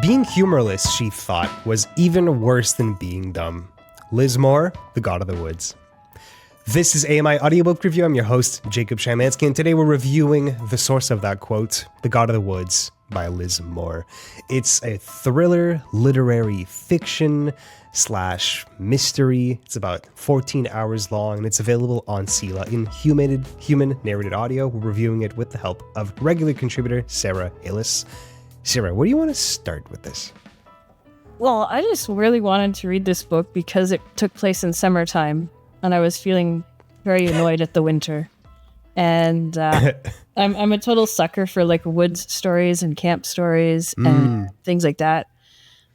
Being humorless, she thought, was even worse than being dumb. Liz Moore, the God of the Woods. This is AMI Audiobook Review. I'm your host, Jacob Shymanski, and today we're reviewing the source of that quote, The God of the Woods by Liz Moore. It's a thriller, literary fiction / mystery. It's about 14 hours long, and it's available on Sela in human narrated audio. We're reviewing it with the help of regular contributor Sara Hillis. Sara, where do you want to start with this? Well, I just really wanted to read this book because it took place in summertime, and I was feeling very annoyed at the winter. And I'm a total sucker for like woods stories and camp stories and things like that.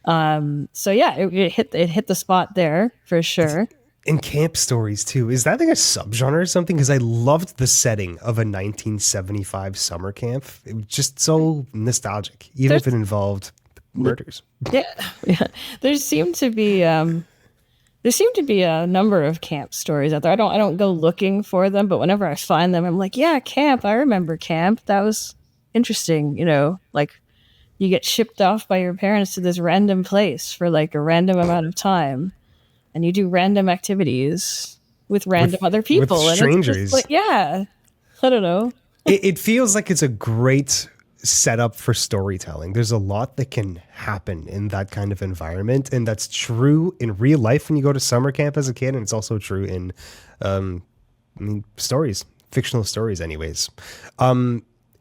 So yeah, it hit the spot there for sure. And camp stories too. Is that like a subgenre or something? Because I loved the setting of a 1975 summer camp. It was just so nostalgic, even if it involved murders. Yeah. There seemed to be a number of camp stories out there. I don't go looking for them, but whenever I find them, I'm like, yeah, camp. I remember camp. That was interesting. You know, like you get shipped off by your parents to this random place for like a random amount of time. And you do random activities with random other people. With strangers. And yeah, I don't know. It feels like it's a great setup for storytelling. There's a lot that can happen in that kind of environment. And that's true in real life when you go to summer camp as a kid. And it's also true in stories, fictional stories anyways.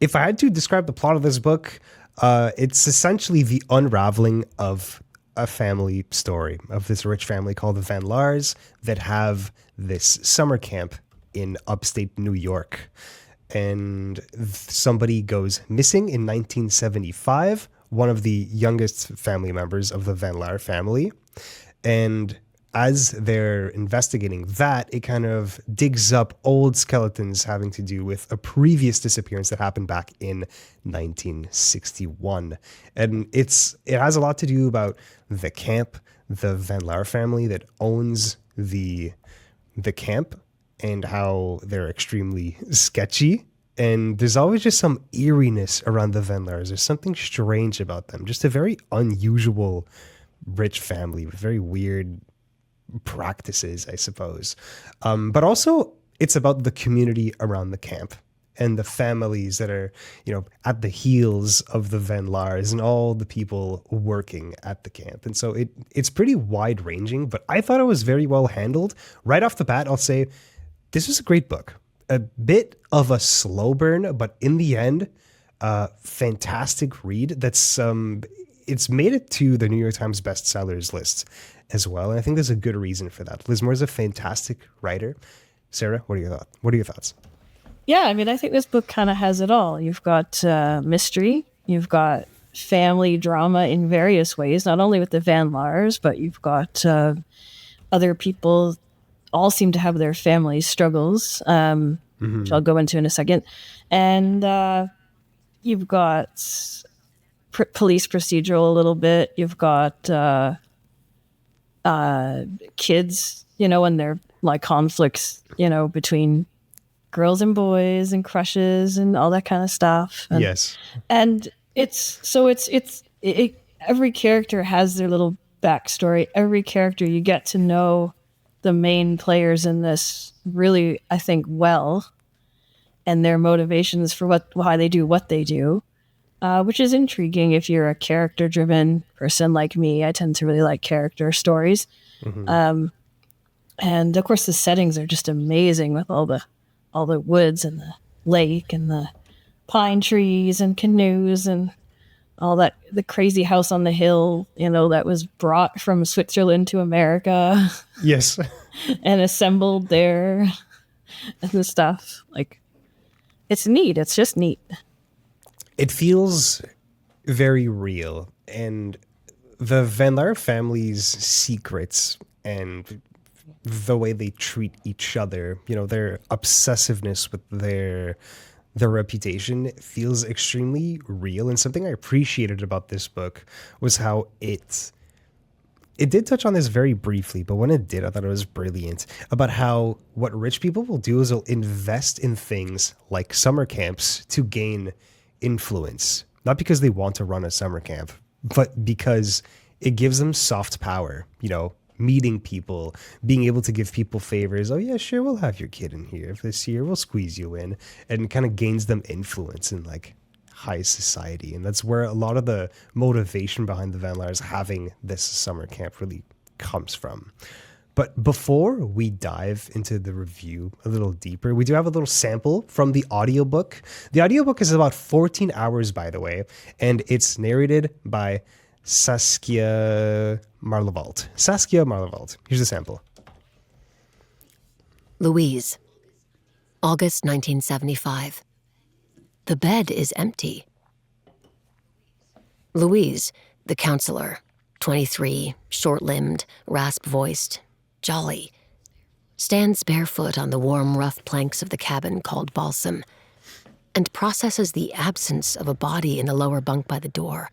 If I had to describe the plot of this book, it's essentially the unraveling of a family story of this rich family called the Van Laars that have this summer camp in upstate New York. And somebody goes missing in 1975, one of the youngest family members of the Van Laar family. And as they're investigating that, it kind of digs up old skeletons having to do with a previous disappearance that happened back in 1961. And it has a lot to do about the camp, the Van Laar family that owns the camp, and how they're extremely sketchy. And there's always just some eeriness around the Van Laars. There's something strange about them. Just a very unusual, rich family with very weird practices, I suppose. But also it's about the community around the camp and the families that are, at the heels of the Van Laars and all the people working at the camp. And so it's pretty wide ranging, but I thought it was very well handled. Right off the bat, I'll say this was a great book. A bit of a slow burn, but in the end, fantastic read. That's it's made it to the New York Times bestsellers list as well. And I think there's a good reason for that. Liz Moore is a fantastic writer. Sara, what are your thoughts? Yeah, I mean, I think this book kind of has it all. You've got mystery, you've got family drama in various ways, not only with the Van Laars, but you've got other people all seem to have their family struggles, which I'll go into in a second. And you've got police procedural a little bit. You've got kids, and their like conflicts, between girls and boys and crushes and all that kind of stuff. And, yes. And every character has their little backstory. Every character, you get to know the main players in this really, I think, well, and their motivations for why they do what they do. Which is intriguing if you're a character-driven person like me. I tend to really like character stories. And of course, the settings are just amazing with all the woods and the lake and the pine trees and canoes and all that. The crazy house on the hill, that was brought from Switzerland to America. Yes. And assembled there and the stuff. Like, it's neat. It's just neat. It feels very real, and the Van Laar family's secrets and the way they treat each other, their obsessiveness with their reputation feels extremely real. And something I appreciated about this book was how it did touch on this very briefly, but when it did, I thought it was brilliant about how what rich people will do is they'll invest in things like summer camps to gain influence, not because they want to run a summer camp, but because it gives them soft power, meeting people, being able to give people favors. Oh yeah, sure, we'll have your kid in here this year. We'll squeeze you in, and kind of gains them influence in like high society. And that's where a lot of the motivation behind the Van Laars having this summer camp really comes from. But before we dive into the review a little deeper, we do have a little sample from the audiobook. The audiobook is about 14 hours, by the way, and it's narrated by Saskia Maarleveld. Saskia Maarleveld. Here's the sample. Louise, August 1975. The bed is empty. Louise, the counselor, 23, short-limbed, rasp-voiced, jolly, stands barefoot on the warm, rough planks of the cabin called balsam and processes the absence of a body in the lower bunk by the door.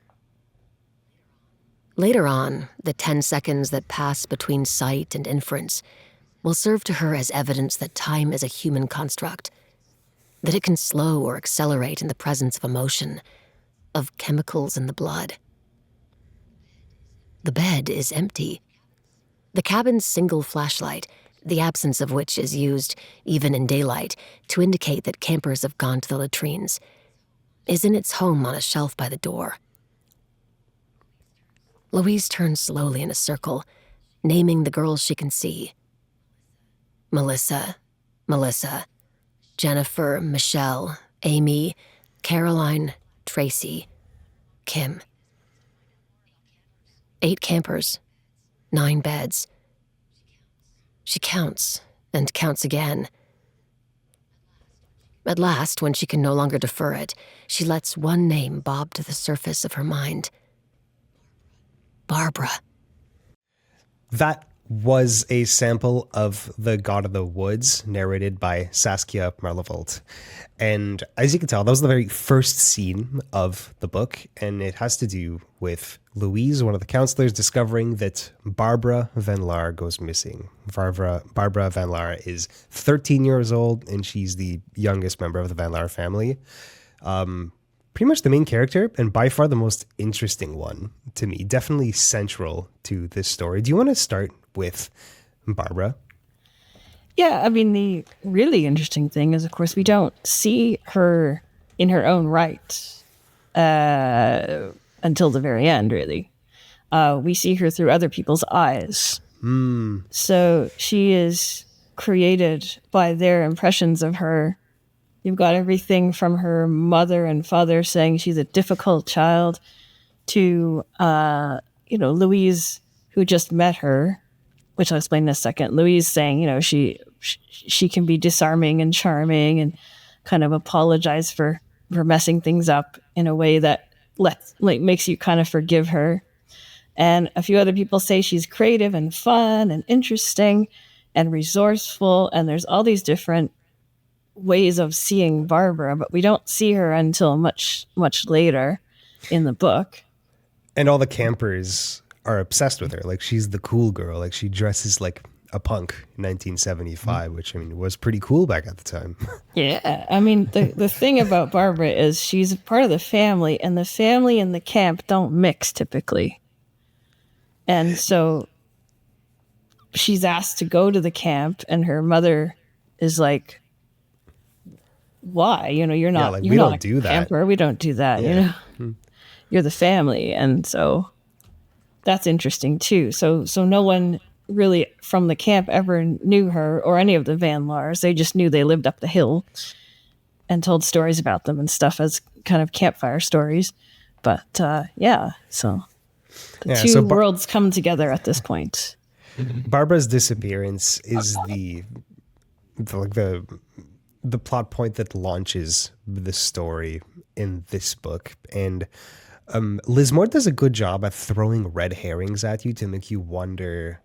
Later on, the 10 seconds that pass between sight and inference will serve to her as evidence that time is a human construct, that it can slow or accelerate in the presence of emotion, of chemicals in the blood. The bed is empty. The cabin's single flashlight, the absence of which is used, even in daylight, to indicate that campers have gone to the latrines, is in its home on a shelf by the door. Louise turns slowly in a circle, naming the girls she can see. Melissa, Jennifer, Michelle, Amy, Caroline, Tracy, Kim. 8 campers, 9 beds. She counts and counts again. At last, when she can no longer defer it, she lets one name bob to the surface of her mind. Barbara. That was a sample of The God of the Woods, narrated by Saskia Maarleveld. And as you can tell, that was the very first scene of the book, and it has to do with Louise, one of the counselors, discovering that Barbara Van Laar goes missing. Barbara Van Laar is 13 years old, and she's the youngest member of the Van Laar family. Pretty much the main character, and by far the most interesting one to me, definitely central to this story. Do you want to start with Barbara? Yeah, I mean, the really interesting thing is, of course, we don't see her in her own right until the very end, really. We see her through other people's eyes. So she is created by their impressions of her. You've got everything from her mother and father saying she's a difficult child to, Louise, who just met her, which I'll explain in a second. Louise saying, she can be disarming and charming and kind of apologize for messing things up in a way that makes you kind of forgive her. And a few other people say she's creative and fun and interesting and resourceful. And there's all these different ways of seeing Barbara, but we don't see her until much, much later in the book. And all the campers are obsessed with her. Like, she's the cool girl. Like, she dresses like a punk in 1975, which, I mean, was pretty cool back at the time. Yeah. I mean, the thing about Barbara is she's part of the family, and the family and the camp don't mix typically. And so she's asked to go to the camp, and her mother is like, why? You're not, we don't do that. Camper. We don't do that. Yeah. You're the family. And so that's interesting too. So no one really from the camp ever knew her or any of the Van Laars. They just knew they lived up the hill and told stories about them and stuff as kind of campfire stories. But so the two worlds come together at this point. Barbara's disappearance is the plot point that launches the story in this book. And Liz Moore does a good job at throwing red herrings at you to make you wonder,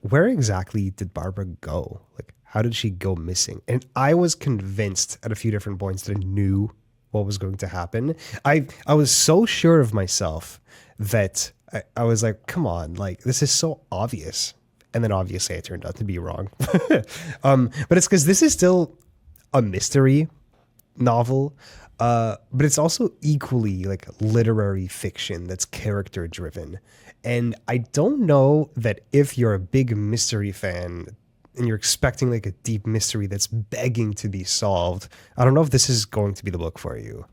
where exactly did Barbara go? Like, how did she go missing? And I was convinced at a few different points that I knew what was going to happen. I was so sure of myself that I was like, come on, like, this is so obvious. And then obviously I turned out to be wrong. But it's because this is still a mystery novel. But it's also equally like literary fiction that's character driven. And I don't know that if you're a big mystery fan and you're expecting like a deep mystery that's begging to be solved, I don't know if this is going to be the book for you.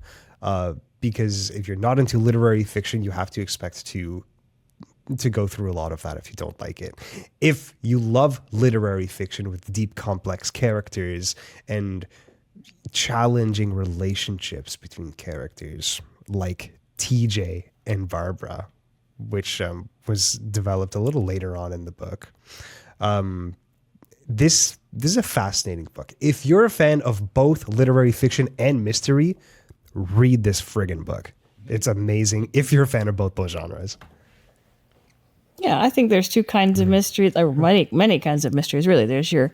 Because if you're not into literary fiction, you have to expect to go through a lot of that if you don't like it. If you love literary fiction with deep, complex characters and challenging relationships between characters like TJ and Barbara, which was developed a little later on in the book, this is a fascinating book. If you're a fan of both literary fiction and mystery, read this friggin' book. It's amazing if you're a fan of both those genres. Yeah, I think there's two kinds of mysteries, or many kinds of mysteries, really. There's your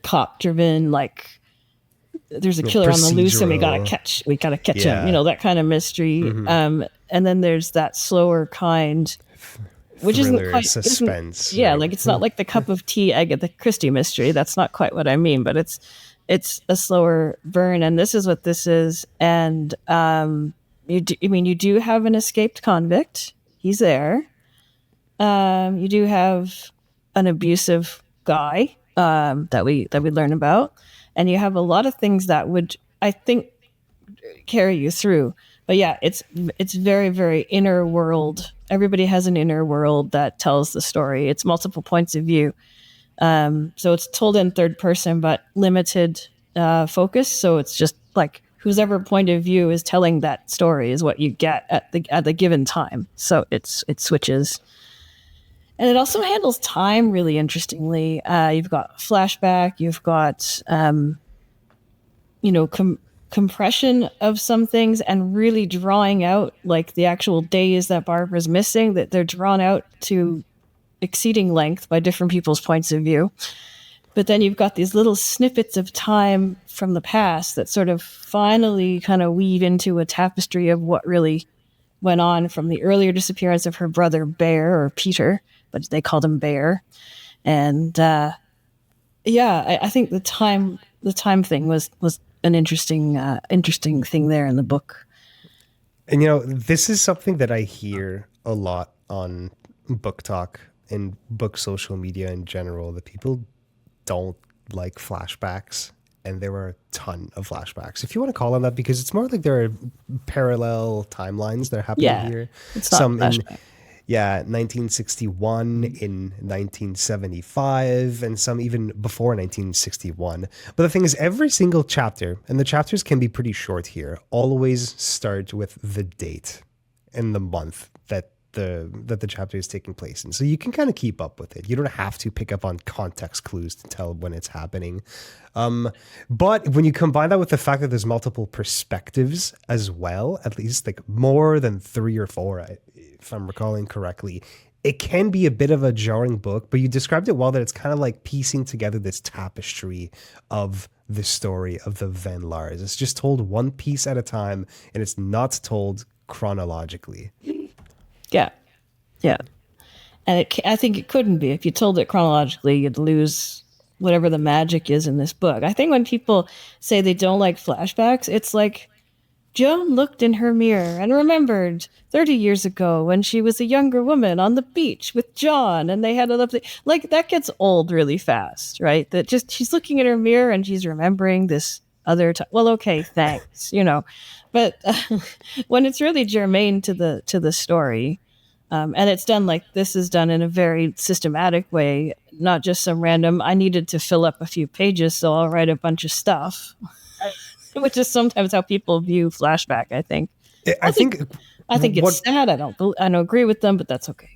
cop-driven, like, there's a killer on the loose and we gotta catch him, that kind of mystery. And then there's that slower kind, which Thriller, isn't quite suspense. right? Like it's not like the cup of tea Agatha Christie mystery. That's not quite what I mean, but it's a slower burn, and this is what this is. And you do have an escaped convict. He's there. You do have an abusive guy that we learn about, and you have a lot of things that would, I think, carry you through. But yeah, it's very, very inner world. Everybody has an inner world that tells the story. It's multiple points of view. So it's told in third person, but limited focus. So it's just like whosever point of view is telling that story is what you get at the given time. So it switches. And it also handles time really interestingly. You've got flashback, you've got, compression of some things and really drawing out like the actual days that Barbara's missing, that they're drawn out to exceeding length by different people's points of view. But then you've got these little snippets of time from the past that sort of finally kind of weave into a tapestry of what really went on from the earlier disappearance of her brother Bear, or Peter, but they called him Bear. And I think the time thing was an interesting thing there in the book. And this is something that I hear a lot on Book Talk and book social media in general, that people don't like flashbacks, and there were a ton of flashbacks, if you want to call them that, because it's more like there are parallel timelines that are happening here. It's not some flashback. 1961, in 1975, and some even before 1961. But the thing is, every single chapter, and the chapters can be pretty short here, always start with the date and the month that the chapter is taking place in. So you can kind of keep up with it. You don't have to pick up on context clues to tell when it's happening. But when you combine that with the fact that there's multiple perspectives as well, at least like more than 3 or 4, if I'm recalling correctly, it can be a bit of a jarring book, but you described it well, that it's kind of like piecing together this tapestry of the story of the Van Laars. It's just told one piece at a time, and it's not told chronologically. Yeah. And I think it couldn't be. If you told it chronologically, you'd lose whatever the magic is in this book. I think when people say they don't like flashbacks, it's like Joan looked in her mirror and remembered 30 years ago when she was a younger woman on the beach with John, and they had a lovely, like, that gets old really fast, right? That just, she's looking in her mirror and she's remembering this other time. Well, okay, thanks, but when it's really germane to the story, and it's done like this is done in a very systematic way, not just some random, I needed to fill up a few pages, so I'll write a bunch of stuff, which is sometimes how people view flashback, I think. I think it's sad. I don't agree with them, but that's okay.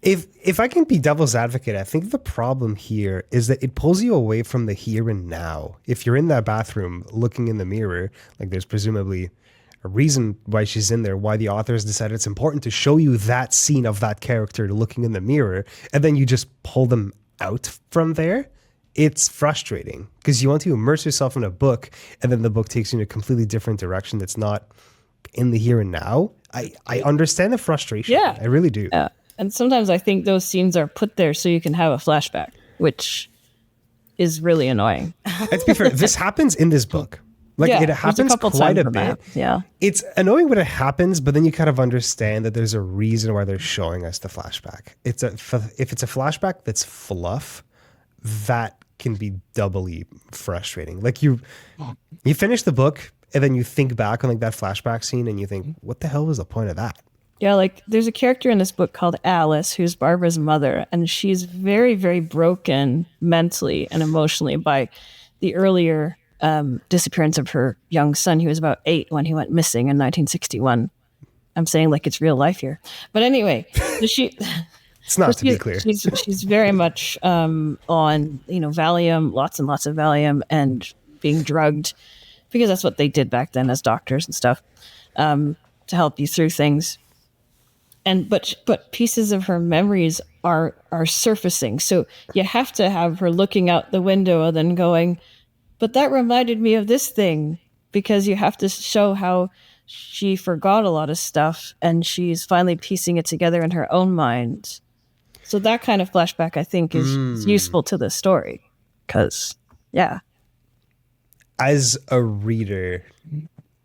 If I can be devil's advocate, I think the problem here is that it pulls you away from the here and now. If you're in that bathroom looking in the mirror, like there's presumably a reason why she's in there, why the authors decided it's important to show you that scene of that character looking in the mirror, and then you just pull them out from there. It's frustrating because you want to immerse yourself in a book, and then the book takes you in a completely different direction that's not in the here and now. I understand the frustration. Yeah. I really do. Yeah. And sometimes I think those scenes are put there so you can have a flashback, which is really annoying. And to be fair, this happens in this book. Like Yeah, it there's happens couple quite times a when that bit. happens, yeah. It's annoying when it happens, but then you kind of understand that there's a reason why they're showing us the flashback. If it's a flashback that's fluff, that can be doubly frustrating. Like you finish the book and then you think back on like that flashback scene and you think, what the hell was the point of that? Yeah, like there's a character in this book called Alice, who's Barbara's mother, and she's very, very broken mentally and emotionally by the earlier disappearance of her young son. He was about 8 when he went missing in 1961. I'm saying like it's real life here, but anyway, so she. It's not to be clear. She's very much on Valium, lots and lots of Valium, and being drugged because that's what they did back then as doctors and stuff to help you through things. And but pieces of her memories are surfacing. So you have to have her looking out the window and then going, but that reminded me of this thing, because you have to show how she forgot a lot of stuff and she's finally piecing it together in her own mind. So that kind of flashback, I think, is useful to the story. Because, yeah. As a reader,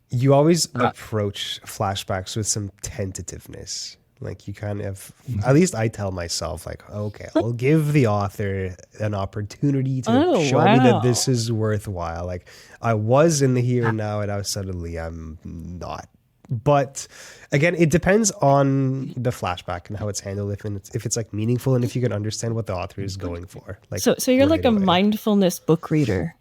you always approach flashbacks with some tentativeness. Like you kind of, at least I tell myself, like, okay, I'll give the author an opportunity to show me that this is worthwhile. Like I was in the here and now, and now suddenly I'm not. But again, it depends on the flashback and how it's handled. If it's like meaningful and if you can understand what the author is going for. Like so you're right like a away. Mindfulness book reader.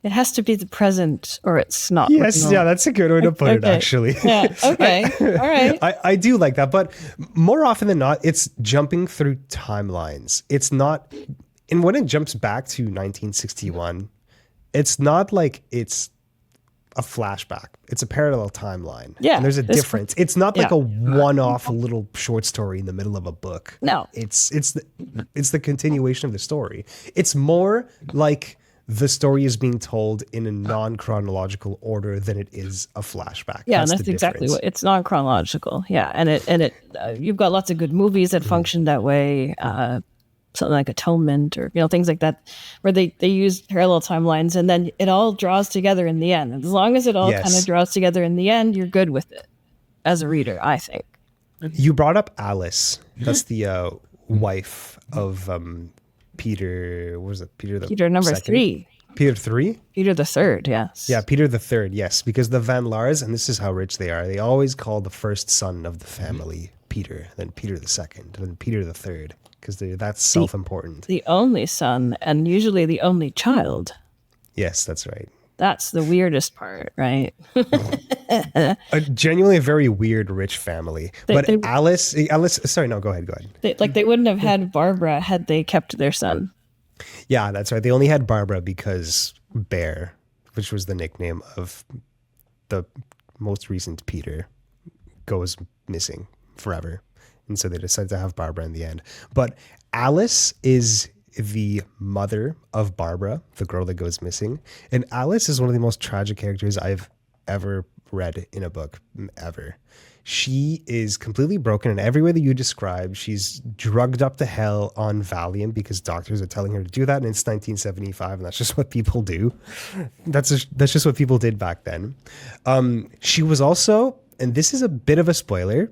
It has to be the present or it's not. Yes, yeah, that's a good way to put it, actually. Yeah, okay, all right. I do like that, but more often than not, it's jumping through timelines. It's not, and when it jumps back to 1961, it's not like it's a flashback. It's a parallel timeline. Yeah. And there's a difference. It's not like yeah. a one-off little short story in the middle of a book. No. It's the continuation of the story. It's more like the story is being told in a non-chronological order than it is a flashback. Yeah, and that's exactly what it's non-chronological. Yeah, and it you've got lots of good movies that function that way. Something like Atonement or things like that, where they use parallel timelines and then it all draws together in the end. And as long as it all kind of draws together in the end, you're good with it as a reader, I think. You brought up Alice. That's the wife of Peter. What was it? Peter number second? 3. Peter 3? Peter the Third, yes. Yeah, Peter the Third, yes. Because the Van Laars, and this is how rich they are, they always call the first son of the family Peter, then Peter the Second, then Peter the Third, because that's self-important. The only son, and usually the only child. Yes, that's right. That's the weirdest part, right? Genuinely a very weird, rich family. Alice, sorry, no, go ahead. They wouldn't have had Barbara had they kept their son. Yeah, that's right. They only had Barbara because Bear, which was the nickname of the most recent Peter, goes missing forever. And so they decided to have Barbara in the end. But Alice is the mother of Barbara, the girl that goes missing. And Alice is one of the most tragic characters I've ever read in a book, ever. She is completely broken in every way that you described. She's drugged up to hell on Valium because doctors are telling her to do that. And it's 1975, and that's just what people do. That's just what people did back then. She was also, and this is a bit of a spoiler.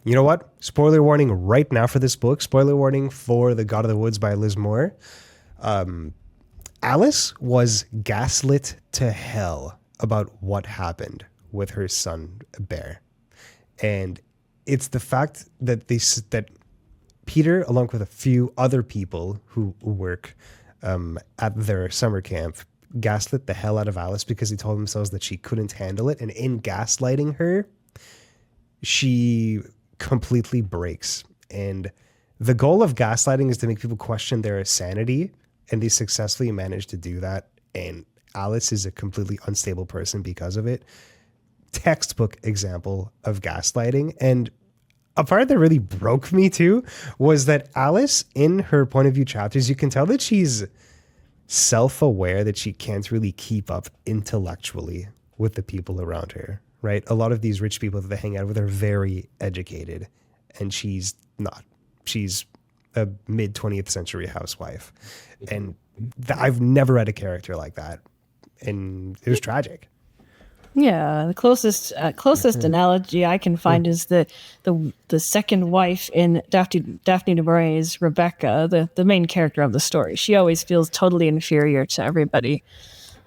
You know what? Spoiler warning right now for this book. Spoiler warning for The God of the Woods by Liz Moore. Alice was gaslit to hell about what happened with her son, Bear. And it's the fact that that Peter, along with a few other people who work at their summer camp, gaslit the hell out of Alice because they told themselves that she couldn't handle it. And in gaslighting her, she completely breaks. And the goal of gaslighting is to make people question their sanity, and they successfully manage to do that. And Alice is a completely unstable person because of it. Textbook example of gaslighting. And a part that really broke me too was that Alice, in her point of view chapters, you can tell that she's self-aware that she can't really keep up intellectually with the people around her, right? A lot of these rich people that they hang out with are very educated, and she's not. She's a mid 20th century housewife. And I've never read a character like that. and it was tragic. Yeah, the closest analogy I can find is the second wife in Daphne du Maurier's Rebecca, the main character of the story. She always feels totally inferior to everybody,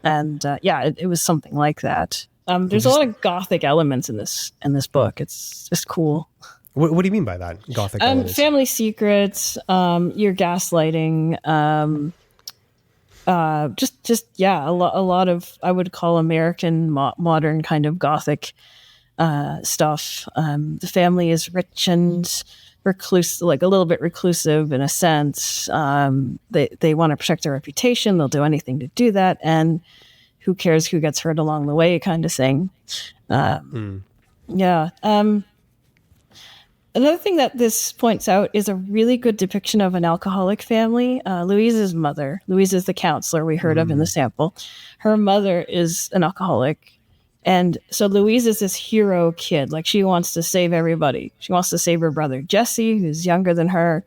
and it was something like that. There's a lot of gothic elements in this book. It's just cool. What do you mean by that? Gothic elements? Family secrets, your gaslighting, a lot of, I would call American modern kind of gothic stuff. The family is rich and recluse, like a little bit reclusive in a sense. They want to protect their reputation. They'll do anything to do that, and who cares who gets hurt along the way, kind of thing. Another thing that this points out is a really good depiction of an alcoholic family. Louise's mother, Louise is the counselor we heard of in the sample. Her mother is an alcoholic. And so Louise is this hero kid. Like, she wants to save everybody. She wants to save her brother Jesse, who's younger than her.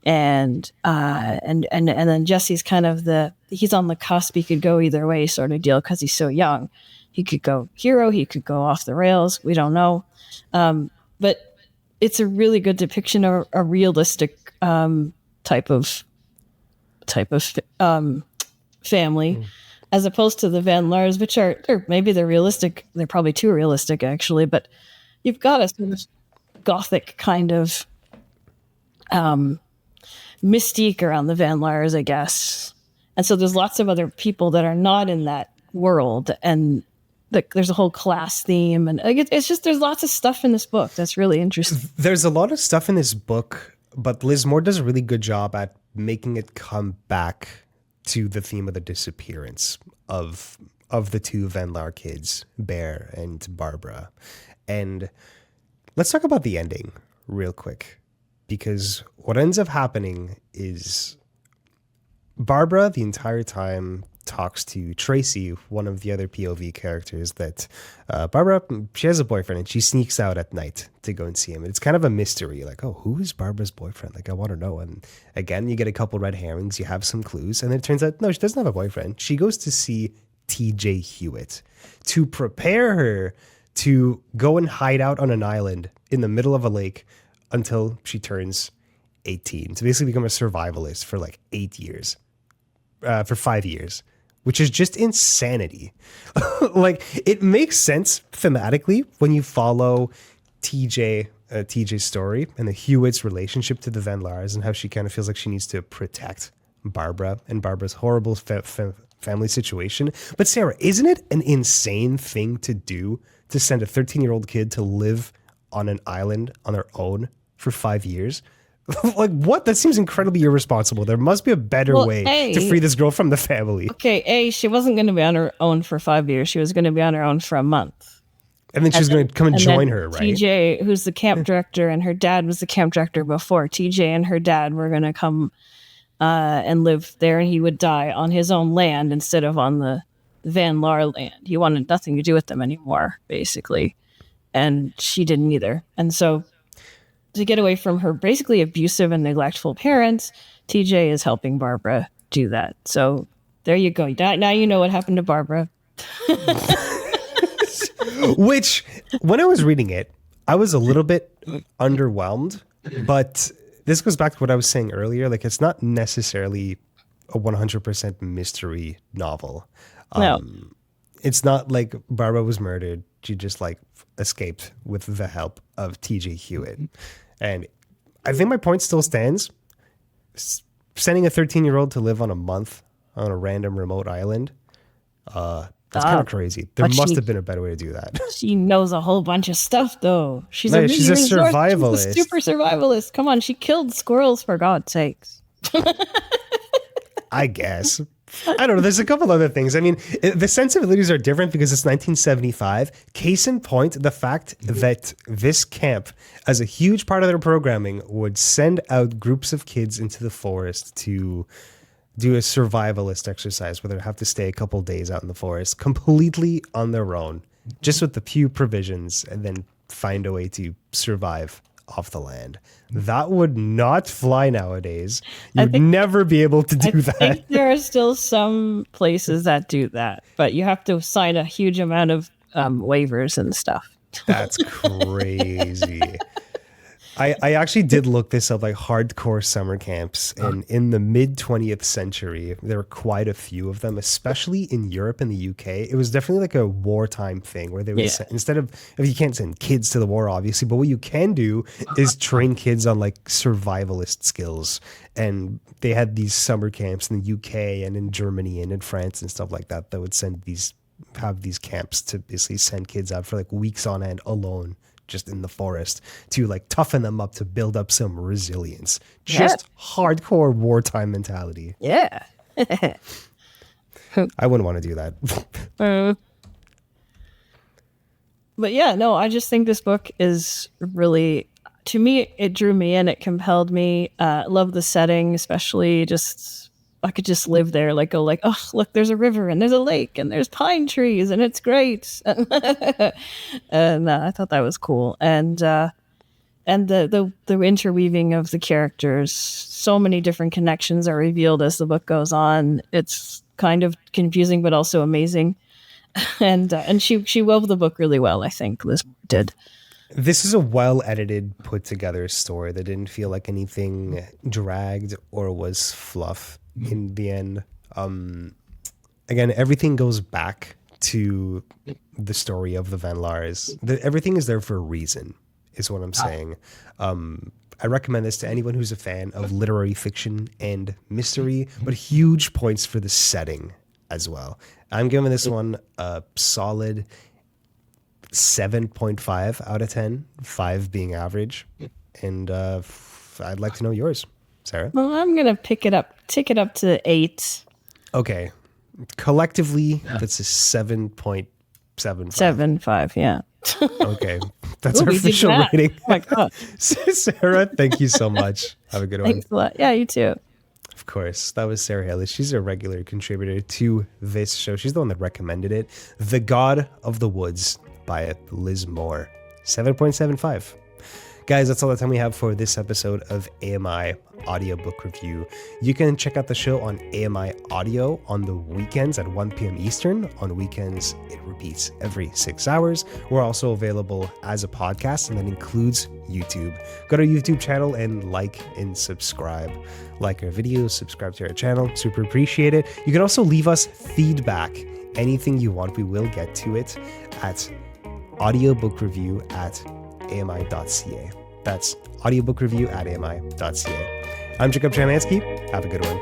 And then Jesse's kind of he's on the cusp. He could go either way sort of deal because he's so young. He could go hero. He could go off the rails. We don't know. But it's a really good depiction of a realistic type of family, as opposed to the Van Laars, which they're realistic. They're probably too realistic, actually. But you've got a sort of gothic kind of mystique around the Van Laars, I guess. And so there's lots of other people that are not in that world, and there's a whole class theme, and it's just, there's lots of stuff in this book that's really interesting. There's a lot of stuff in this book, but Liz Moore does a really good job at making it come back to the theme of the disappearance of the two Van Laar kids, Bear and Barbara. And let's talk about the ending real quick, because what ends up happening is Barbara the entire time talks to Tracy, one of the other POV characters, that Barbara, she has a boyfriend and she sneaks out at night to go and see him. And it's kind of a mystery, like, oh, who is Barbara's boyfriend? Like, I want to know. And again, you get a couple red herrings, you have some clues, and then it turns out, no, she doesn't have a boyfriend. She goes to see TJ Hewitt to prepare her to go and hide out on an island in the middle of a lake until she turns 18, to basically become a survivalist for like 8 years, for 5 years. Which is just insanity. Like, it makes sense thematically when you follow TJ's story and the Hewitt's relationship to the Van Laars and how she kind of feels like she needs to protect Barbara and Barbara's horrible family situation. But Sarah, isn't it an insane thing to do to send a 13-year-old kid to live on an island on their own for 5 years? Like, what? That seems incredibly irresponsible. There must be a better way to free this girl from the family. Okay, she wasn't going to be on her own for 5 years. She was going to be on her own for a month. And then she was going to come and join her, right? TJ, who's the camp director, and her dad was the camp director before. TJ and her dad were going to come and live there, and he would die on his own land instead of on the Van Laar land. He wanted nothing to do with them anymore, basically. And she didn't either. And so, to get away from her basically abusive and neglectful parents, TJ is helping Barbara do that. So there you go. Now you know what happened to Barbara. Which, when I was reading it, I was a little bit underwhelmed. But this goes back to what I was saying earlier. Like, it's not necessarily a 100% mystery novel. No. It's not like Barbara was murdered. She just like escaped with the help of TJ Hewitt. And I think my point still stands. Sending a 13-year-old to live on a month on a random remote island, that's kind of crazy. There must have been a better way to do that. She knows a whole bunch of stuff, though. She's a survivalist. She's a super survivalist. Come on, she killed squirrels, for God's sakes. I guess. I don't know. There's a couple other things. I mean, the sensibilities are different because it's 1975. Case in point, the fact that this camp, as a huge part of their programming, would send out groups of kids into the forest to do a survivalist exercise where they have to stay a couple days out in the forest completely on their own, just with the few provisions, and then find a way to survive off the land. That would not fly nowadays. You'd never be able to do that. I think there are still some places that do that, but you have to sign a huge amount of waivers and stuff. That's crazy. I actually did look this up, like hardcore summer camps, and in the mid 20th century, there were quite a few of them, especially in Europe and the UK. It was definitely like a wartime thing where they would send, instead of, if you can't send kids to the war, obviously, but what you can do is train kids on like survivalist skills. And they had these summer camps in the UK and in Germany and in France and stuff like that would have these camps to basically send kids out for like weeks on end alone, just in the forest, to like toughen them up, to build up some resilience. Just hardcore wartime mentality. Yeah. I wouldn't want to do that. But yeah, no, I just think this book is really, to me, it drew me in, it compelled me. Love the setting, especially just, I could just live there, like go like, oh, look, there's a river and there's a lake and there's pine trees and it's great. And I thought that was cool. And the interweaving of the characters, so many different connections are revealed as the book goes on. It's kind of confusing, but also amazing. And she wove the book really well, I think Liz did. This is a well-edited, put-together story that didn't feel like anything dragged or was fluff in the end. Again, everything goes back to the story of the Van Laars. Everything is there for a reason, is what I'm saying. I recommend this to anyone who's a fan of literary fiction and mystery, but huge points for the setting as well. I'm giving this one a solid 7.5 out of 10, 5 being average. And I'd like to know yours, Sarah. Well, I'm going to tick it up to 8. Okay. Collectively, that's a 7.75. 7.5, yeah. Okay. That's our official rating. Oh my God. Sarah, thank you so much. Have a good one. Thanks a lot. Yeah, you too. Of course. That was Sarah Hillis. She's a regular contributor to this show. She's the one that recommended it. The God of the Woods by Liz Moore. 7.75. Guys, that's all the time we have for this episode of AMI Audiobook Review. You can check out the show on AMI Audio on the weekends at 1 p.m. Eastern. On weekends, it repeats every 6 hours. We're also available as a podcast, and that includes YouTube. Go to our YouTube channel and like and subscribe. Like our videos, subscribe to our channel. Super appreciate it. You can also leave us feedback. Anything you want, we will get to it at audiobookreview@ami.ca. That's audiobookreview@ami.ca. I'm Jacob Shymanski. Have a good one.